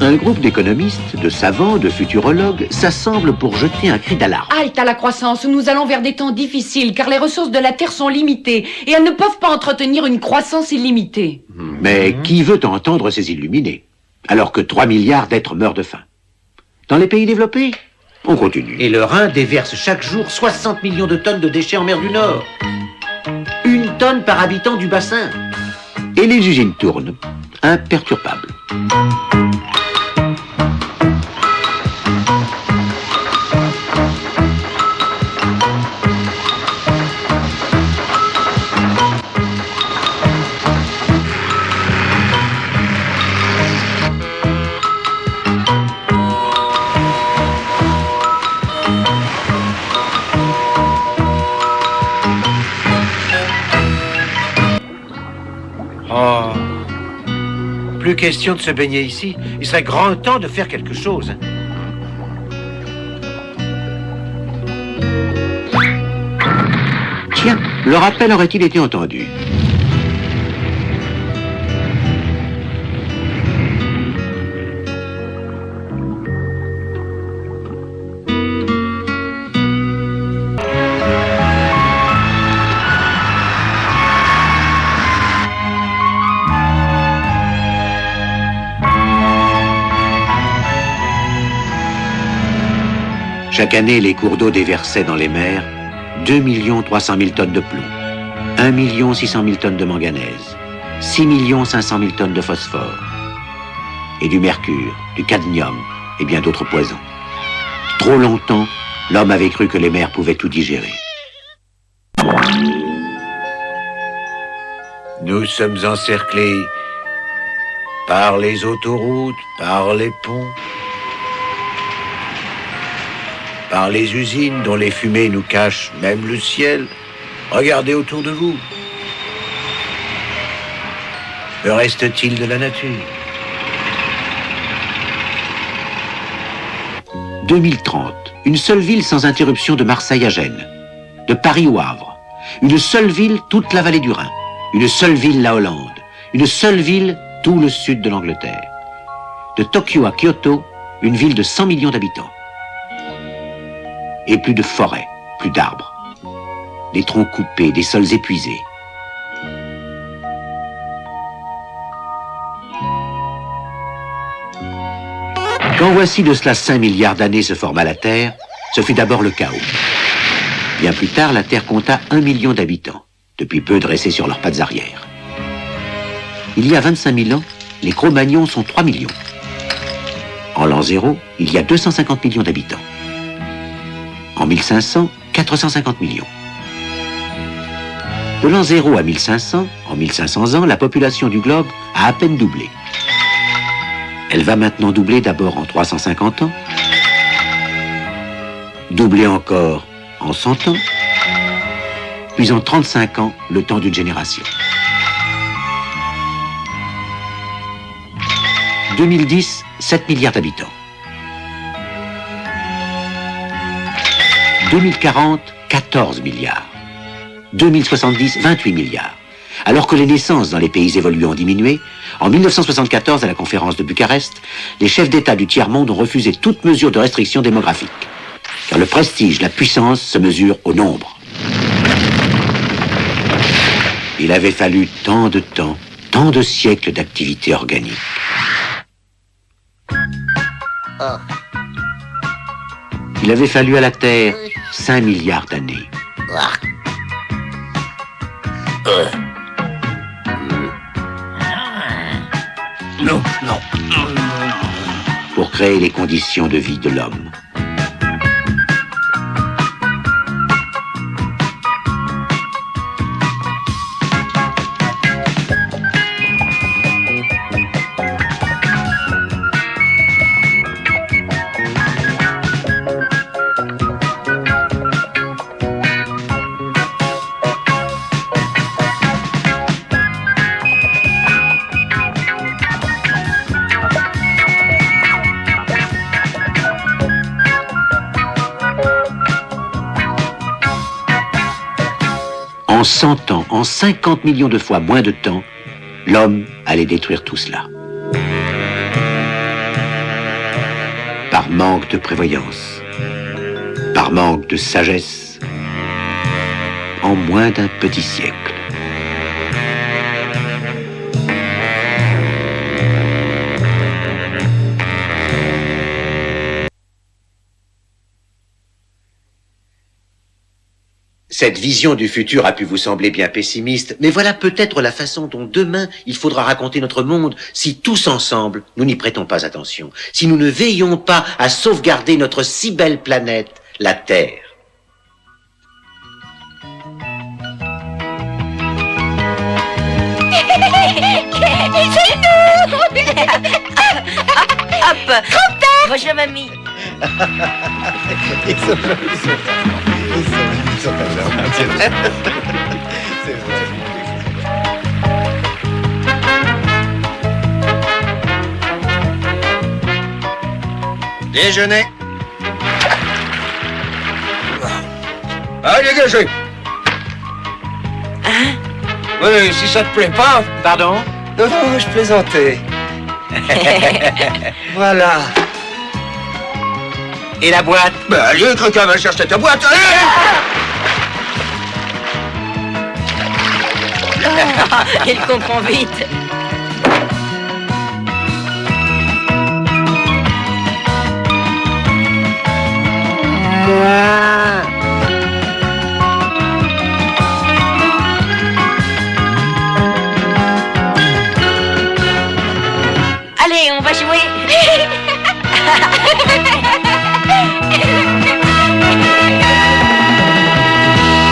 Un groupe d'économistes, de savants, de futurologues s'assemble pour jeter un cri d'alarme. Halte à la croissance, nous allons vers des temps difficiles car les ressources de la Terre sont limitées et elles ne peuvent pas entretenir une croissance illimitée. Mais qui veut entendre ces illuminés, alors que 3 milliards d'êtres meurent de faim? Dans les pays développés, on continue. Et le Rhin déverse chaque jour 60 millions de tonnes de déchets en mer du Nord. 1 tonne par habitant du bassin. Et les usines tournent, imperturbables. Oh, plus question de se baigner ici. Il serait grand temps de faire quelque chose. Tiens, le rappel aurait-il été entendu? Chaque année, les cours d'eau déversaient dans les mers 2 300 000 tonnes de plomb, 1 600 000 tonnes de manganèse, 6 500 000 tonnes de phosphore, et du mercure, du cadmium et bien d'autres poisons. Trop longtemps, l'homme avait cru que les mers pouvaient tout digérer. Nous sommes encerclés par les autoroutes, par les ponts, par les usines dont les fumées nous cachent même le ciel. Regardez autour de vous. Que reste-t-il de la nature? 2030, une seule ville sans interruption de Marseille à Gênes, de Paris au Havre, une seule ville toute la vallée du Rhin, une seule ville la Hollande, une seule ville tout le sud de l'Angleterre. De Tokyo à Kyoto, une ville de 100 millions d'habitants. Et plus de forêts, plus d'arbres, des troncs coupés, des sols épuisés. Quand voici de cela 5 milliards d'années se forma la Terre, ce fut d'abord le chaos. Bien plus tard, la Terre compta 1 million d'habitants, depuis peu dressés sur leurs pattes arrière. Il y a 25 000 ans, les Cro-Magnons sont 3 millions. En l'an 0, il y a 250 millions d'habitants. En 1500, 450 millions. De l'an 0 à 1500, en 1500 ans, la population du globe a à peine doublé. Elle va maintenant doubler d'abord en 350 ans, doubler encore en 100 ans, puis en 35 ans, le temps d'une génération. 2010, 7 milliards d'habitants. 2040, 14 milliards. 2070, 28 milliards. Alors que les naissances dans les pays évolués ont diminué, en 1974, à la conférence de Bucarest, les chefs d'État du tiers-monde ont refusé toute mesure de restriction démographique. Car le prestige, la puissance se mesurent au nombre. Il avait fallu tant de temps, tant de siècles d'activité organique. Il avait fallu à la Terre 5 milliards d'années. Non, non. Pour créer les conditions de vie de l'homme. En 100 ans, en 50 millions de fois moins de temps, l'homme allait détruire tout cela. par manque de prévoyance, par manque de sagesse, en moins d'un petit siècle. Cette vision du futur a pu vous sembler bien pessimiste, mais voilà peut-être la façon dont demain il faudra raconter notre monde si tous ensemble nous n'y prêtons pas attention, si nous ne veillons pas à sauvegarder notre si belle planète, la Terre. C'est nous. Hop. Grand-père. Bonjour, mamie. Déjeuner. Allez, dégagez. Hein? Oui, si ça te plaît pas. Pardon? Non, non, je plaisantais. Voilà. Et la boîte? Ben, allez, quelqu'un va chercher ta boîte. Allez. Il comprend vite. Allez, on va jouer.